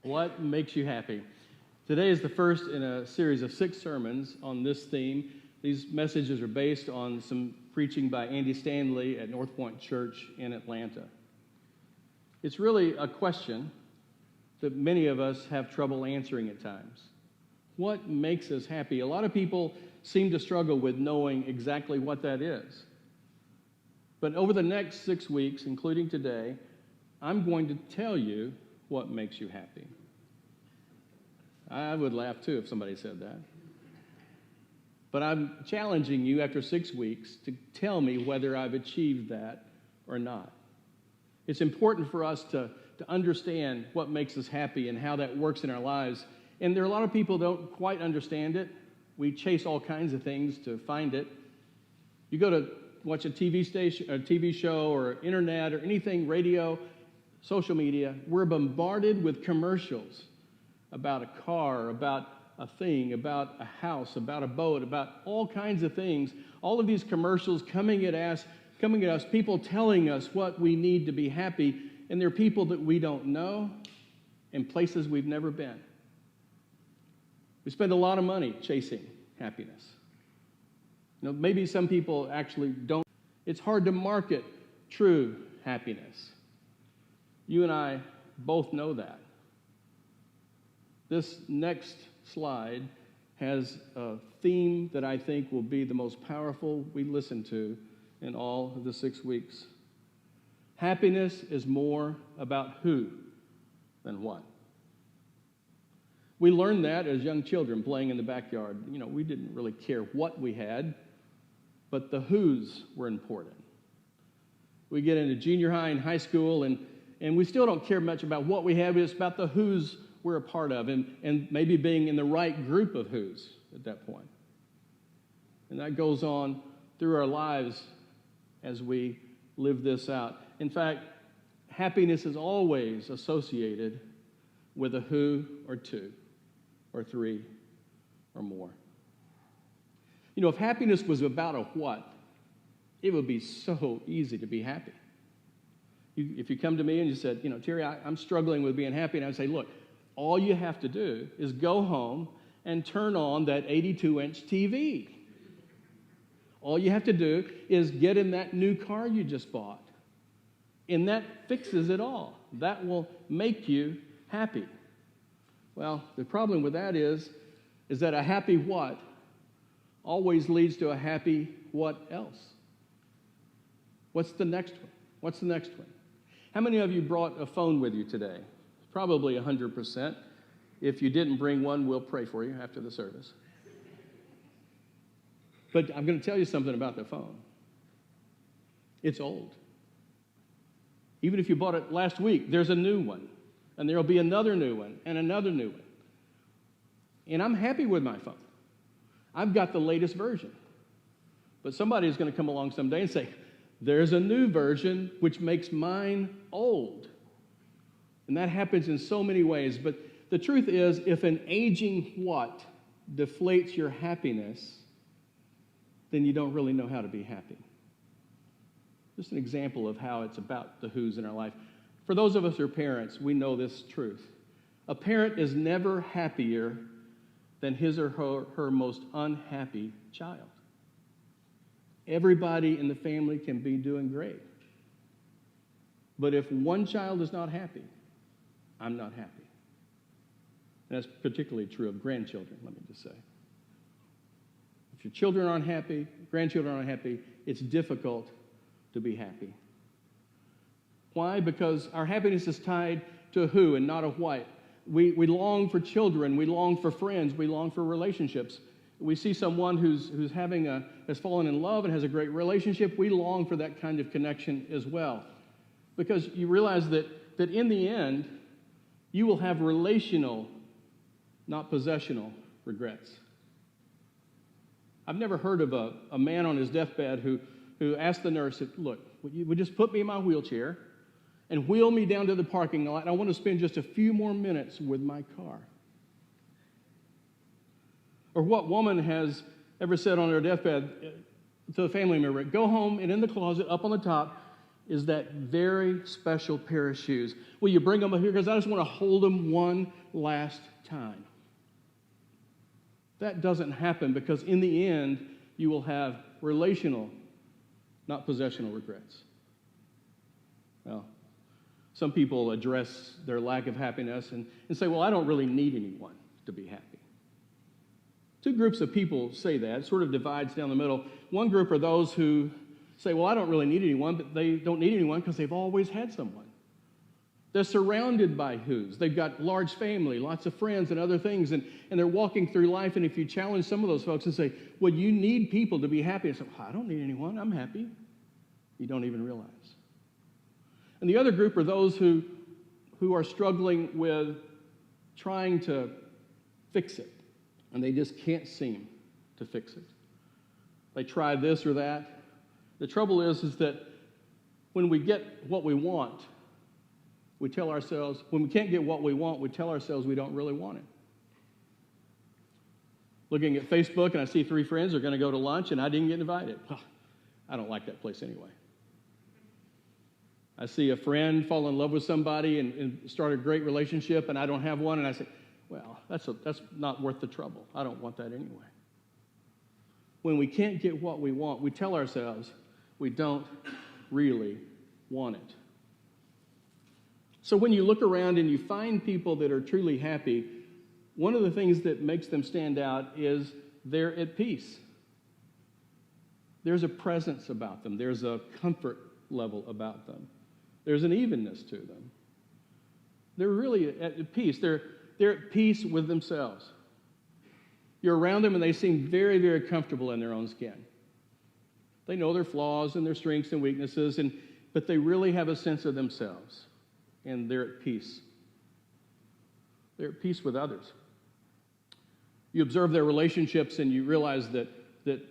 What makes you happy? Today is the first in a series of 6 sermons on this theme. These messages are based on some preaching by Andy Stanley at North Point Church in Atlanta. It's really a question that many of us have trouble answering at times. What makes us happy? A lot of people seem to struggle with knowing exactly what that is. But over the next 6 weeks, including today, I'm going to tell you what makes you happy. I would laugh too if somebody said that. But I'm challenging you after 6 weeks to tell me whether I've achieved that or not. It's important for us to understand what makes us happy and how that works in our lives. And there are a lot of people who don't quite understand it. We chase all kinds of things to find it. You go to watch a TV station, a TV show, or internet, or anything, radio, social media, we're bombarded with commercials about a car, about a thing, about a house, about a boat, about all kinds of things. All of these commercials coming at us, people telling us what we need to be happy, and they're people that we don't know and places we've never been. We spend a lot of money chasing happiness. Maybe some people actually don't. It's hard to market true happiness. You and I both know that. This next slide has a theme that I think will be the most powerful we listen to in all of the 6 weeks. Happiness is more about who than what. We learned that as young children playing in the backyard. We didn't really care what we had, but the who's were important. We get into junior high and high school, and we still don't care much about what we have. It's about the who's we're a part of, and maybe being in the right group of who's at that point. And that goes on through our lives as we live this out. In fact, happiness is always associated with a who or two or three or more. If happiness was about a what, it would be so easy to be happy. If you come to me and you said, Terry, I'm struggling with being happy, and I say, look, all you have to do is go home and turn on that 82-inch TV. All you have to do is get in that new car you just bought. And that fixes it all. That will make you happy. Well, the problem with that is that a happy what always leads to a happy what else? What's the next one? How many of you brought a phone with you today? Probably 100%. If you didn't bring one, we'll pray for you after the service. But I'm going to tell you something about the phone. It's old. Even if you bought it last week, there's a new one. And there'll be another new one and another new one. And I'm happy with my phone. I've got the latest version. But somebody is going to come along someday and say, there's a new version which makes mine old. And that happens in so many ways. But the truth is, if an aging what deflates your happiness, then you don't really know how to be happy. Just an example of how it's about the who's in our life. For those of us who are parents, we know this truth. A parent is never happier than his or her most unhappy child. Everybody in the family can be doing great. But if one child is not happy, I'm not happy. And that's particularly true of grandchildren, let me just say. If your children aren't happy, grandchildren aren't happy, it's difficult to be happy. Why? Because our happiness is tied to a who and not a what. We long for children, we long for friends, we long for relationships. We see someone who's has fallen in love and has a great relationship, we long for that kind of connection as well. Because you realize that in the end, you will have relational, not possessional, regrets. I've never heard of a man on his deathbed who asked the nurse, look, would you just put me in my wheelchair and wheel me down to the parking lot, and I want to spend just a few more minutes with my car. Or what woman has ever said on her deathbed to a family member, go home and in the closet up on the top, is that very special pair of shoes. Will you bring them up here? Because I just want to hold them one last time. That doesn't happen because in the end, you will have relational, not possessional regrets. Well, some people address their lack of happiness and say, well, I don't really need anyone to be happy. Two groups of people say that. It sort of divides down the middle. One group are those who say, well, I don't really need anyone, but they don't need anyone because they've always had someone. They're surrounded by who's. They've got large family, lots of friends and other things, and they're walking through life, and if you challenge some of those folks and say, well, you need people to be happy, and say, well, I don't need anyone, I'm happy. You don't even realize. And the other group are those who are struggling with trying to fix it, and they just can't seem to fix it. They try this or that. The trouble is that when we get what we want, we tell ourselves, when we can't get what we want, we tell ourselves we don't really want it. Looking at Facebook, and I see 3 friends are going to go to lunch, and I didn't get invited. I don't like that place anyway. I see a friend fall in love with somebody and start a great relationship, and I don't have one, and I say, well, that's not worth the trouble. I don't want that anyway. When we can't get what we want, we tell ourselves we don't really want it. So when you look around and you find people that are truly happy, one of the things that makes them stand out is they're at peace. There's a presence about them. There's a comfort level about them. There's an evenness to them. They're really at peace. They're at peace with themselves. You're around them and they seem very, very comfortable in their own skin. They know their flaws and their strengths and weaknesses, but they really have a sense of themselves. And they're at peace. They're at peace with others. You observe their relationships and you realize that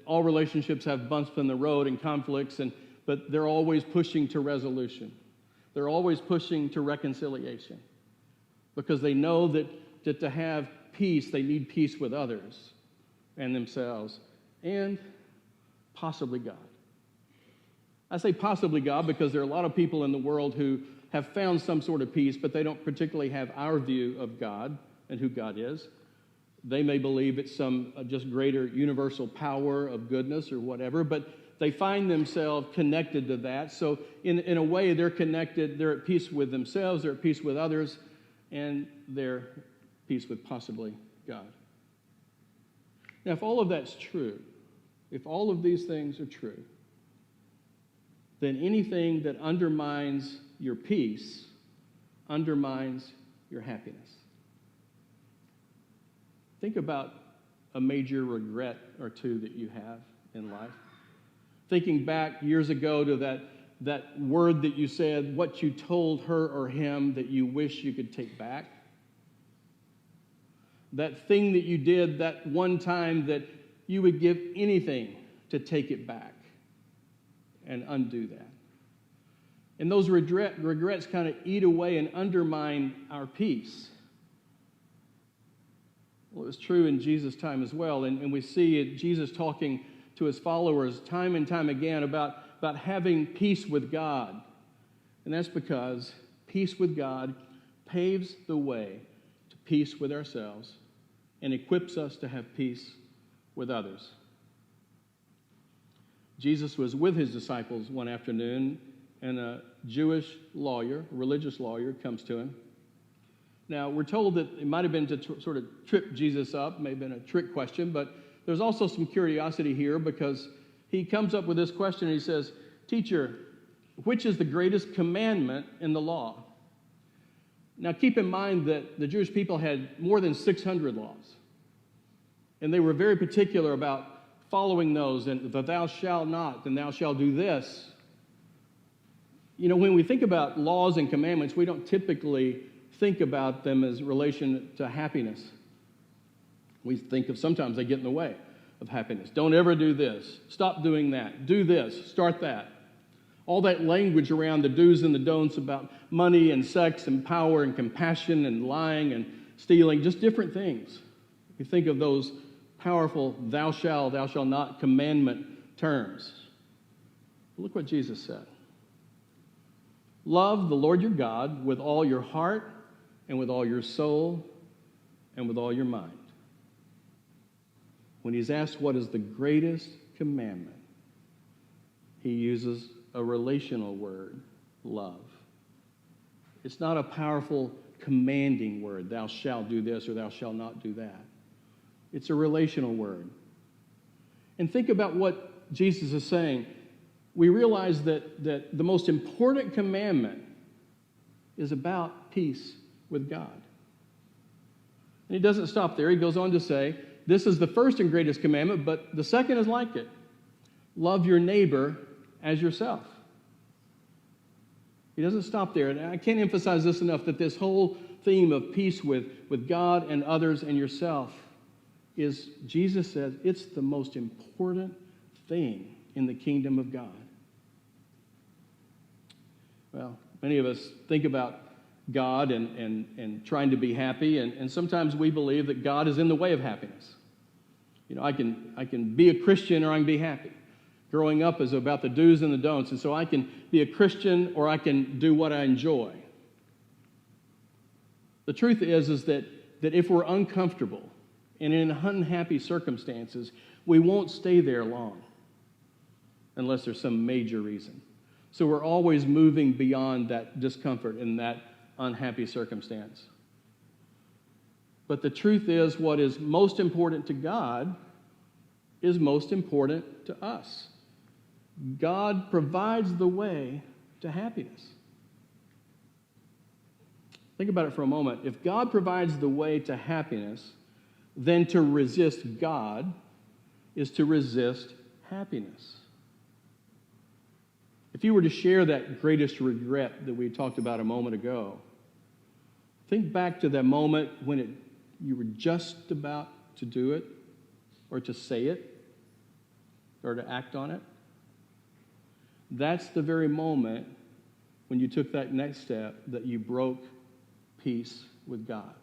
all relationships have bumps in the road and conflicts, but they're always pushing to resolution. They're always pushing to reconciliation because they know that to have peace, they need peace with others and themselves and possibly God. I say possibly God because there are a lot of people in the world who have found some sort of peace, but they don't particularly have our view of God and who God is. They may believe it's some just greater universal power of goodness or whatever, but they find themselves connected to that. So in a way, they're connected. They're at peace with themselves. They're at peace with others. And they're at peace with possibly God. Now, if all of that's true, if all of these things are true, then anything that undermines your peace undermines your happiness. Think about a major regret or two that you have in life. Thinking back years ago to that word that you said, what you told her or him that you wish you could take back. That thing that you did that one time that you would give anything to take it back and undo that. And those regrets kind of eat away and undermine our peace. Well, it was true in Jesus' time as well. And we see Jesus talking to his followers time and time again about having peace with God. And that's because peace with God paves the way to peace with ourselves and equips us to have peace with others. Jesus was with his disciples one afternoon, and a Jewish lawyer, a religious lawyer, comes to him. Now, we're told that it might have been to sort of trip Jesus up, may have been a trick question, but there's also some curiosity here because he comes up with this question and he says, "Teacher, which is the greatest commandment in the law?" Now, keep in mind that the Jewish people had more than 600 laws, and they were very particular about following those, and the thou shalt not, and thou shalt do this. You know, when we think about laws and commandments, we don't typically think about them as relation to happiness. We think of sometimes they get in the way of happiness. Don't ever do this. Stop doing that. Do this. Start that. All that language around the do's and the don'ts about money and sex and power and compassion and lying and stealing, just different things. You think of those powerful thou shalt not commandment terms. Look what Jesus said. Love the Lord your God with all your heart and with all your soul and with all your mind. When he's asked what is the greatest commandment, he uses a relational word, love. It's not a powerful commanding word, thou shalt do this or thou shalt not do that. It's a relational word. And think about what Jesus is saying. We realize that the most important commandment is about peace with God. And he doesn't stop there. He goes on to say, this is the first and greatest commandment, but the second is like it. Love your neighbor as yourself. He doesn't stop there. And I can't emphasize this enough, that this whole theme of peace with God and others and yourself is, Jesus says, it's the most important thing in the kingdom of God. Well, many of us think about God and trying to be happy, and sometimes we believe that God is in the way of happiness. You know, I can be a Christian or I can be happy. Growing up is about the do's and the don'ts, and so I can be a Christian or I can do what I enjoy. The truth is that if we're uncomfortable and in unhappy circumstances, we won't stay there long unless there's some major reason. So we're always moving beyond that discomfort and that unhappy circumstance. But the truth is, what is most important to God is most important to us. God provides the way to happiness. Think about it for a moment. If God provides the way to happiness, then to resist God is to resist happiness. If you were to share that greatest regret that we talked about a moment ago, think back to that moment when you were just about to do it, or to say it, or to act on it. That's the very moment when you took that next step that you broke peace with God.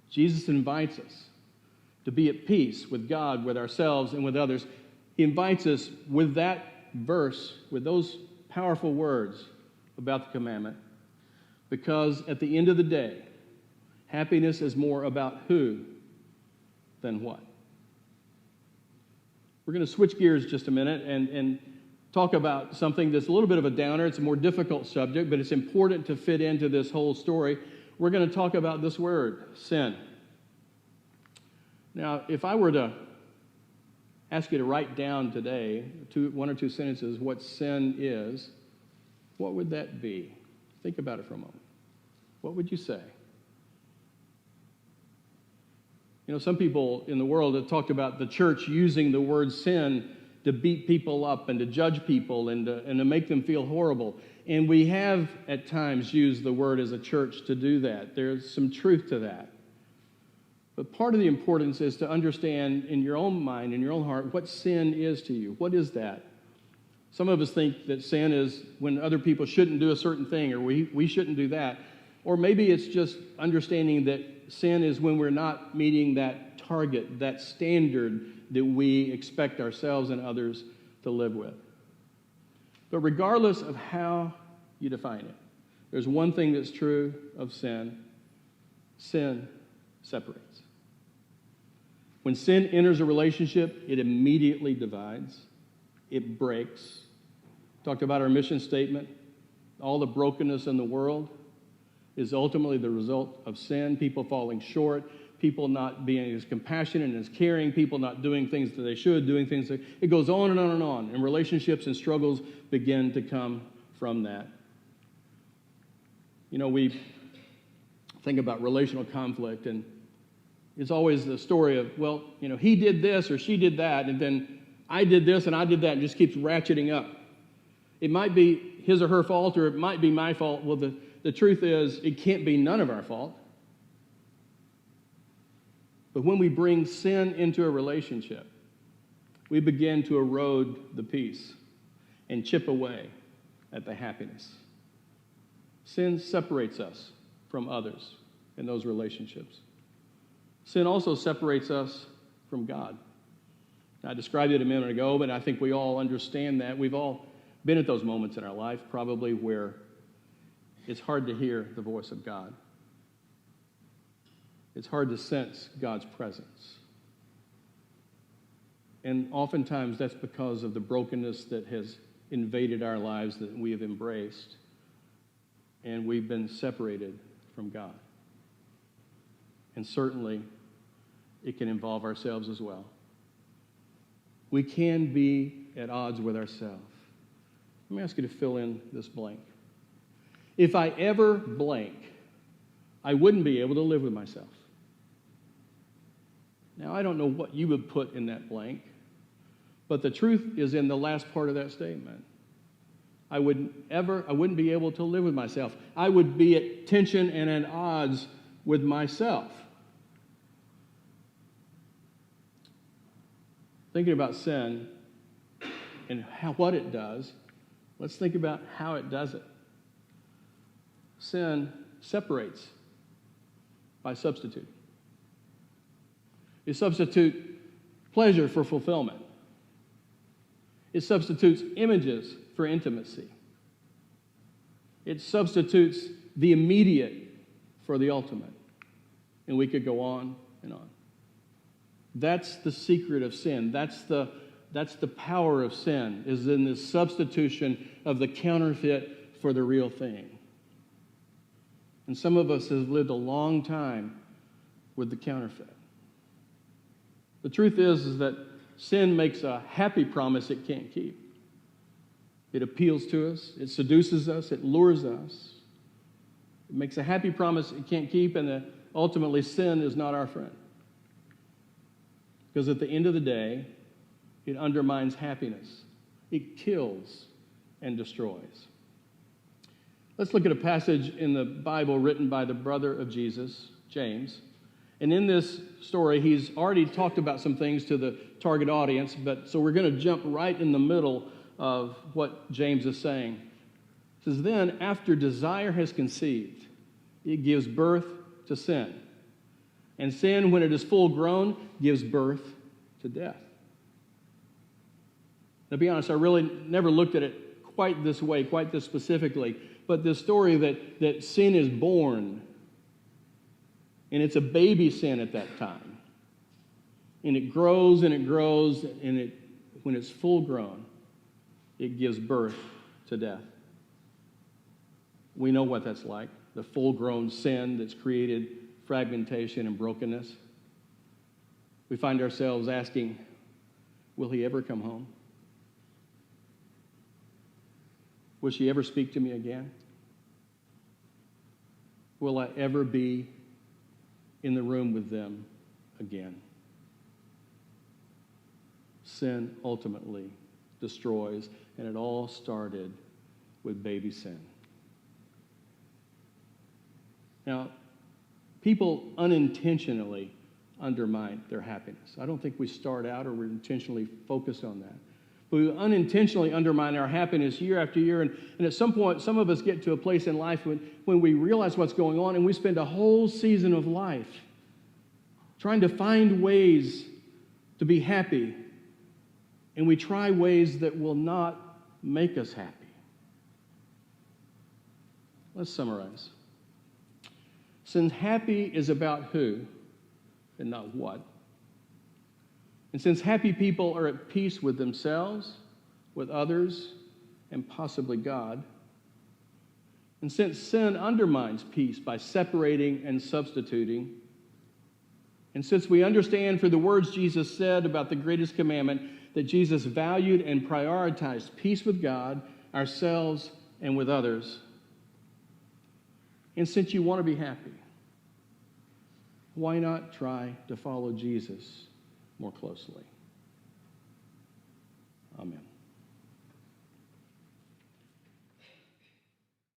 Jesus invites us to be at peace with God, with ourselves, and with others. He invites us with that verse, with those powerful words about the commandment, because at the end of the day, happiness is more about who than what. We're going to switch gears just a minute and talk about something that's a little bit of a downer. It's a more difficult subject, but it's important to fit into this whole story. We're going to talk about this word, sin. Now, if I were to ask you to write down today, one or two sentences, what sin is, what would that be? Think about it for a moment. What would you say? You know, some people in the world have talked about the church using the word sin to beat people up and to judge people and to make them feel horrible. And we have at times used the word as a church to do that. There's some truth to that. But part of the importance is to understand in your own mind, in your own heart, what sin is to you. What is that? Some of us think that sin is when other people shouldn't do a certain thing, or we shouldn't do that. Or maybe it's just understanding that sin is when we're not meeting that target, that standard that we expect ourselves and others to live with. But regardless of how you define it, there's one thing that's true of sin. Sin separates. When sin enters a relationship, it immediately divides. It breaks. Talked about our mission statement. All the brokenness in the world is ultimately the result of sin, people falling short, people not being as compassionate and as caring, people not doing things that they should, doing things that... It goes on and on and on, and relationships and struggles begin to come from that. You know, we think about relational conflict, and it's always the story of, well, you know, he did this or she did that, and then I did this and I did that, and just keeps ratcheting up. It might be his or her fault, or it might be my fault. Well, the truth is, it can't be none of our fault. But when we bring sin into a relationship, we begin to erode the peace and chip away at the happiness. Sin separates us from others in those relationships. Sin also separates us from God. I described it a minute ago, but I think we all understand that. We've all been at those moments in our life probably where it's hard to hear the voice of God. It's hard to sense God's presence. And oftentimes that's because of the brokenness that has invaded our lives that we have embraced, and we've been separated from God. And certainly it can involve ourselves as well. We can be at odds with ourselves. Let me ask you to fill in this blank. If I ever blank, I wouldn't be able to live with myself. Now, I don't know what you would put in that blank, but the truth is in the last part of that statement. I wouldn't be able to live with myself. I would be at tension and at odds with myself. Thinking about sin and what it does, let's think about how it does it. Sin separates by substitute. It substitutes pleasure for fulfillment. It substitutes images for intimacy. It substitutes the immediate for the ultimate. And we could go on and on. That's the secret of sin. That's the power of sin, is in this substitution of the counterfeit for the real thing. And some of us have lived a long time with the counterfeit. The truth is that sin makes a happy promise it can't keep. It appeals to us, it seduces us, it lures us. It makes a happy promise it can't keep, and ultimately sin is not our friend. Because at the end of the day, it undermines happiness. It kills and destroys. Let's look at a passage in the Bible written by the brother of Jesus, James. And in this story, he's already talked about some things to the target audience, so we're going to jump right in the middle of what James is saying. It says, then, after desire has conceived, it gives birth to sin. And sin, when it is full grown, gives birth to death. Now, to be honest, I really never looked at it quite this way, quite this specifically, but this story that sin is born, and it's a baby sin at that time. And it grows and it grows, and when it's full grown, it gives birth to death. We know what that's like, the full-grown sin that's created fragmentation and brokenness. We find ourselves asking, will he ever come home? Will she ever speak to me again? Will I ever be in the room with them again? Sin ultimately destroys, and it all started with baby sin. Now, people unintentionally undermine their happiness. I don't think we start out or we're intentionally focused on that. But we unintentionally undermine our happiness year after year, and at some point, some of us get to a place in life when we realize what's going on, and we spend a whole season of life trying to find ways to be happy, and we try ways that will not make us happy. Let's summarize. Since happy is about who and not what, and since happy people are at peace with themselves, with others, and possibly God, and since sin undermines peace by separating and substituting, and since we understand through the words Jesus said about the greatest commandment that Jesus valued and prioritized peace with God, ourselves, and with others, and since you want to be happy, why not try to follow Jesus more closely? Amen.